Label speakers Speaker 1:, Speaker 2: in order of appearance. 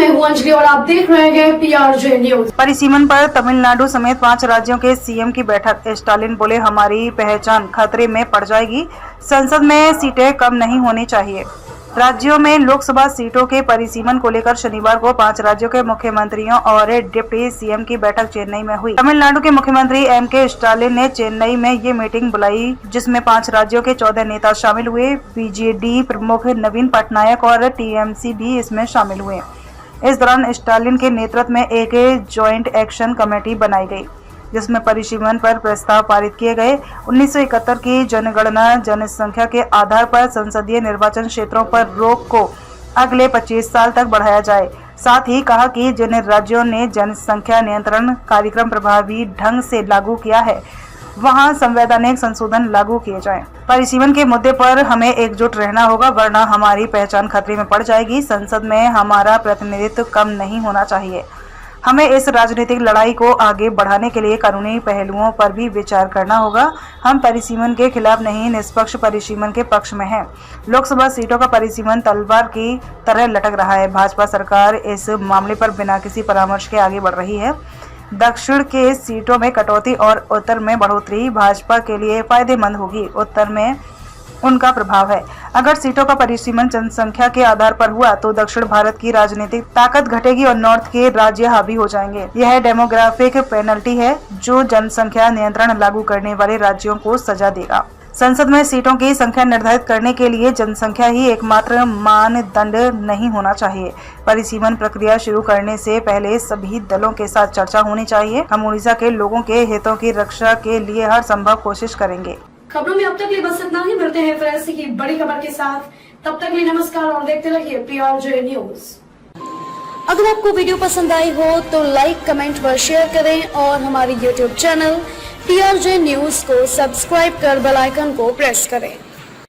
Speaker 1: मैं हूं अंजलि और आप देख रहे हैं PRJ न्यूज।
Speaker 2: परिसीमन पर तमिलनाडु समेत 5 राज्यों के सीएम की बैठक। स्टालिन बोले, हमारी पहचान खतरे में पड़ जाएगी, संसद में सीटें कम नहीं होनी चाहिए। राज्यों में लोकसभा सीटों के परिसीमन को लेकर शनिवार को 5 राज्यों के मुख्यमंत्रियों और डिप्टी सीएम की बैठक चेन्नई में हुई। तमिलनाडु के मुख्यमंत्री M.K. स्टालिन ने चेन्नई में ये मीटिंग बुलाई, जिसमें 5 राज्यों के 14 नेता शामिल हुए। बीजेडी प्रमुख नवीन पटनायक और TMC भी इसमें शामिल हुए। इस दौरान स्टालिन के नेतृत्व में एक ज्वाइंट एक्शन कमेटी बनाई गई, जिसमें परिसीमन पर प्रस्ताव पारित किए गए। 1971 की जनगणना जनसंख्या के आधार पर संसदीय निर्वाचन क्षेत्रों पर रोक को अगले 25 साल तक बढ़ाया जाए। साथ ही कहा कि जिन राज्यों ने जनसंख्या नियंत्रण कार्यक्रम प्रभावी ढंग से लागू किया है, वहां संवैधानिक संशोधन लागू किए जाएं। परिसीमन के मुद्दे पर हमें एकजुट रहना होगा, वरना हमारी पहचान खतरे में पड़ जाएगी। संसद में हमारा प्रतिनिधित्व कम नहीं होना चाहिए। हमें इस राजनीतिक लड़ाई को आगे बढ़ाने के लिए कानूनी पहलुओं पर भी विचार करना होगा। हम परिसीमन के खिलाफ नहीं, निष्पक्ष परिसीमन के पक्ष में हैं। लोकसभा सीटों का परिसीमन तलवार की तरह लटक रहा है। भाजपा सरकार इस मामले पर बिना किसी परामर्श के आगे बढ़ रही है। दक्षिण के सीटों में कटौती और उत्तर में बढ़ोतरी भाजपा के लिए फायदेमंद होगी। उत्तर में उनका प्रभाव है। अगर सीटों का परिसीमन जनसंख्या के आधार पर हुआ तो दक्षिण भारत की राजनीतिक ताकत घटेगी और नॉर्थ के राज्य हावी हो जाएंगे। यह डेमोग्राफिक पेनल्टी है जो जनसंख्या नियंत्रण लागू करने वाले राज्यों को सजा देगा। संसद में सीटों की संख्या निर्धारित करने के लिए जनसंख्या ही एकमात्र मानदंड नहीं होना चाहिए। परिसीमन प्रक्रिया शुरू करने से पहले सभी दलों के साथ चर्चा होनी चाहिए। हम उड़ीसा के लोगों के हितों की रक्षा के लिए हर संभव कोशिश करेंगे।
Speaker 1: खबरों में अब तक लिए बस इतना ही। मिलते हैं फिर ऐसी की बड़ी खबर के साथ। तब तक लिए नमस्कार और देखते रहिए PRJ न्यूज। अगर आपको वीडियो पसंद आई हो तो लाइक, कमेंट व शेयर करें और हमारे YouTube चैनल PRJ न्यूज को सब्सक्राइब कर बेल आइकन को प्रेस करें।